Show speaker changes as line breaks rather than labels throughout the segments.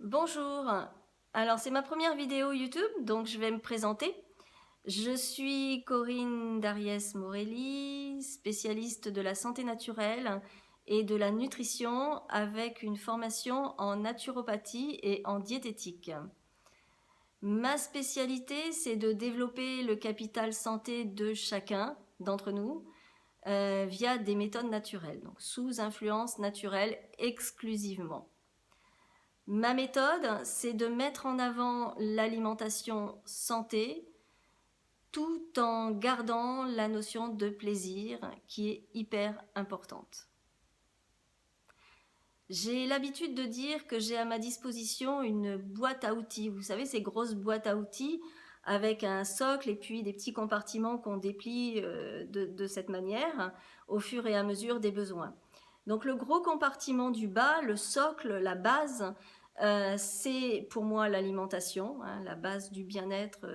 Bonjour, alors c'est ma première vidéo YouTube, donc je vais me présenter. Je suis Corinne Dariès Morelli, spécialiste de la santé naturelle et de la nutrition avec une formation en naturopathie et en diététique. Ma spécialité, c'est de développer le capital santé de chacun d'entre nous via des méthodes naturelles, donc sous influence naturelle exclusivement. Ma méthode, c'est de mettre en avant l'alimentation santé tout en gardant la notion de plaisir qui est hyper importante. J'ai l'habitude de dire que j'ai à ma disposition une boîte à outils. Vous savez, ces grosses boîtes à outils avec un socle et puis des petits compartiments qu'on déplie de cette manière au fur et à mesure des besoins. Donc le gros compartiment du bas, le socle, la base, c'est pour moi l'alimentation. La base du bien-être,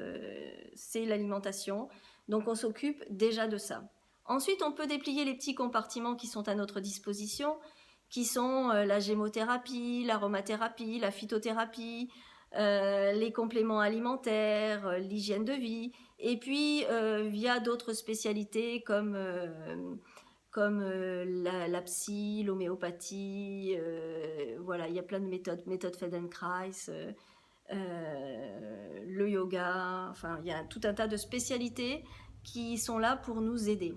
c'est l'alimentation. Donc on s'occupe déjà de ça. Ensuite, on peut déplier les petits compartiments qui sont à notre disposition, qui sont la gémothérapie, l'aromathérapie, la phytothérapie, les compléments alimentaires, l'hygiène de vie, et puis via d'autres spécialités comme la psy, l'homéopathie, voilà, il y a plein de méthodes Feldenkrais, le yoga, enfin il y a tout un tas de spécialités qui sont là pour nous aider.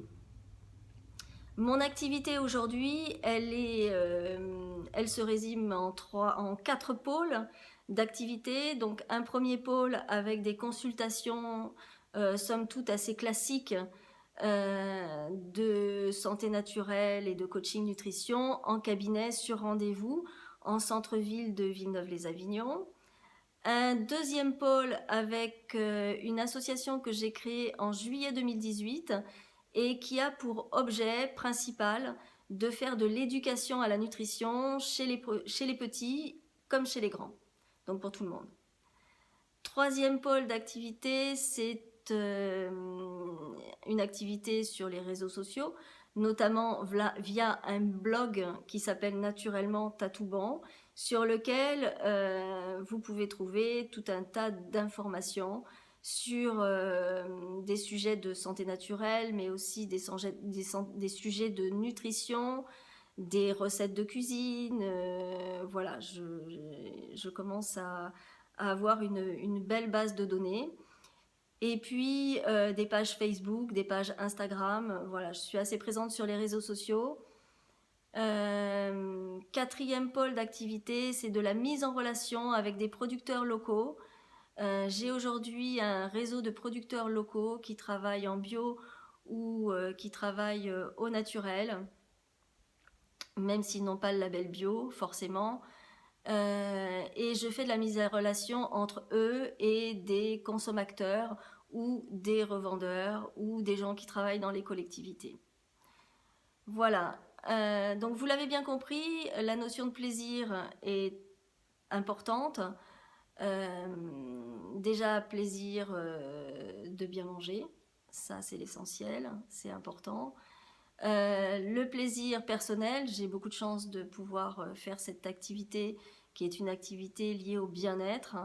Mon activité aujourd'hui, elle se résume en quatre pôles d'activité. Donc un premier pôle avec des consultations, somme toute assez classiques, de santé naturelle et de coaching nutrition en cabinet sur rendez-vous en centre-ville de Villeneuve-les-Avignon. Un deuxième pôle avec une association que j'ai créée en juillet 2018 et qui a pour objet principal de faire de l'éducation à la nutrition chez les petits comme chez les grands, donc pour tout le monde. Troisième pôle d'activité, c'est une activité sur les réseaux sociaux, notamment via un blog qui s'appelle Naturellement Tatouban, sur lequel vous pouvez trouver tout un tas d'informations sur des sujets de santé naturelle, mais aussi des sujets de nutrition, des recettes de cuisine. Voilà, je commence à avoir une belle base de données. Et puis des pages Facebook, des pages Instagram. Voilà, je suis assez présente sur les réseaux sociaux. Quatrième pôle d'activité, c'est de la mise en relation avec des producteurs locaux. J'ai aujourd'hui un réseau de producteurs locaux qui travaillent en bio ou qui travaillent au naturel, même s'ils n'ont pas le label bio, forcément. Et je fais de la mise en relation entre eux et des consommateurs ou des revendeurs ou des gens qui travaillent dans les collectivités. Voilà, donc vous l'avez bien compris, la notion de plaisir est importante. Déjà plaisir de bien manger, ça c'est l'essentiel, c'est important. Le plaisir personnel, j'ai beaucoup de chance de pouvoir faire cette activité qui est une activité liée au bien-être.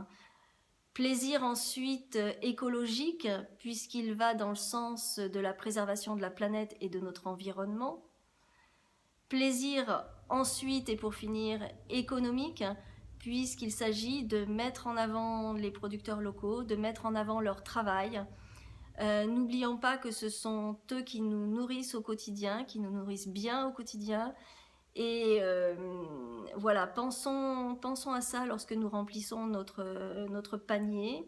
Plaisir ensuite écologique, puisqu'il va dans le sens de la préservation de la planète et de notre environnement. Plaisir ensuite et pour finir économique, puisqu'il s'agit de mettre en avant les producteurs locaux, de mettre en avant leur travail. N'oublions pas que ce sont eux qui nous nourrissent au quotidien, qui nous nourrissent bien au quotidien. Et voilà, pensons à ça lorsque nous remplissons notre panier.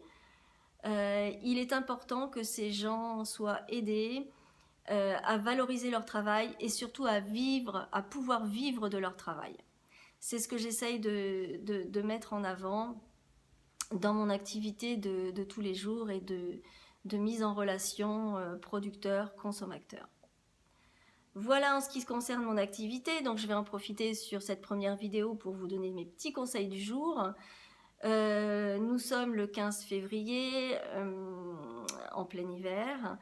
Il est important que ces gens soient aidés à valoriser leur travail et surtout à pouvoir vivre de leur travail. C'est ce que j'essaye de mettre en avant dans mon activité de tous les jours et de mise en relation producteur-consommateur. Voilà en ce qui concerne mon activité, donc je vais en profiter sur cette première vidéo pour vous donner mes petits conseils du jour. Nous sommes le 15 février, en plein hiver.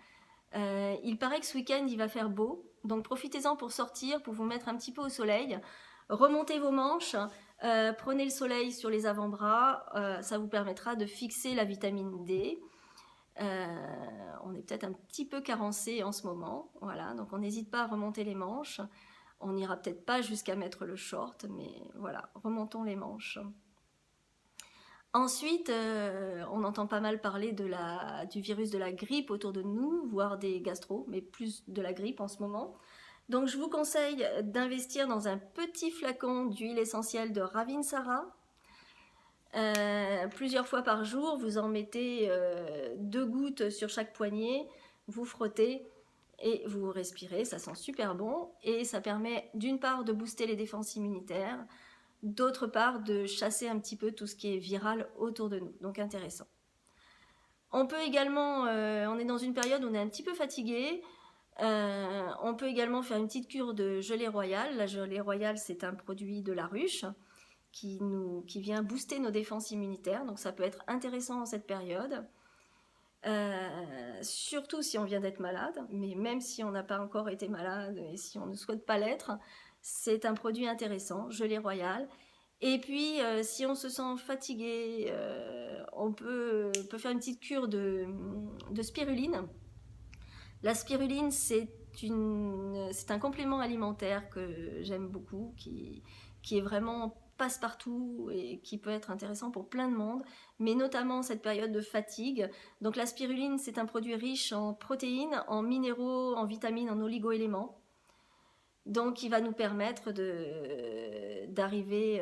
Il paraît que ce week-end il va faire beau, donc profitez-en pour sortir, pour vous mettre un petit peu au soleil. Remontez vos manches, Prenez le soleil sur les avant-bras, ça vous permettra de fixer la vitamine D. On est peut-être un petit peu carencé en ce moment, voilà, donc on n'hésite pas à remonter les manches. On n'ira peut-être pas jusqu'à mettre le short, mais voilà, remontons les manches. Ensuite, on entend pas mal parler du virus de la grippe autour de nous, voire des gastro, mais plus de la grippe en ce moment. Donc je vous conseille d'investir dans un petit flacon d'huile essentielle de Ravinsara. Plusieurs fois par jour, vous en mettez 2 gouttes sur chaque poignet, vous frottez et vous respirez, ça sent super bon et ça permet d'une part de booster les défenses immunitaires, d'autre part de chasser un petit peu tout ce qui est viral autour de nous, donc intéressant. On peut également, on est dans une période où on est un petit peu fatigué, on peut également faire une petite cure de gelée royale. La gelée royale, c'est un produit de la ruche qui vient booster nos défenses immunitaires, donc ça peut être intéressant en cette période. Surtout si on vient d'être malade, mais même si on n'a pas encore été malade et si on ne souhaite pas l'être, c'est un produit intéressant, gelée royale. Et puis, si on se sent fatigué, on peut faire une petite cure de spiruline. La spiruline, c'est un complément alimentaire que j'aime beaucoup, qui est vraiment passe-partout et qui peut être intéressant pour plein de monde, mais notamment cette période de fatigue. Donc la spiruline, c'est un produit riche en protéines, en minéraux, en vitamines, en oligo-éléments. Donc il va nous permettre d'arriver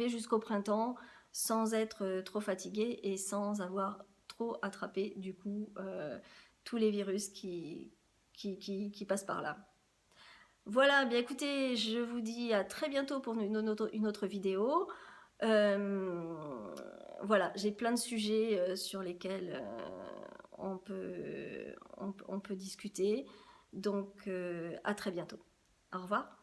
jusqu'au printemps sans être trop fatigué et sans avoir trop attrapé du coup tous les virus qui passent par là. Voilà, bien écoutez, je vous dis à très bientôt pour une autre vidéo. Voilà, j'ai plein de sujets sur lesquels on peut discuter. Donc à très bientôt. Au revoir.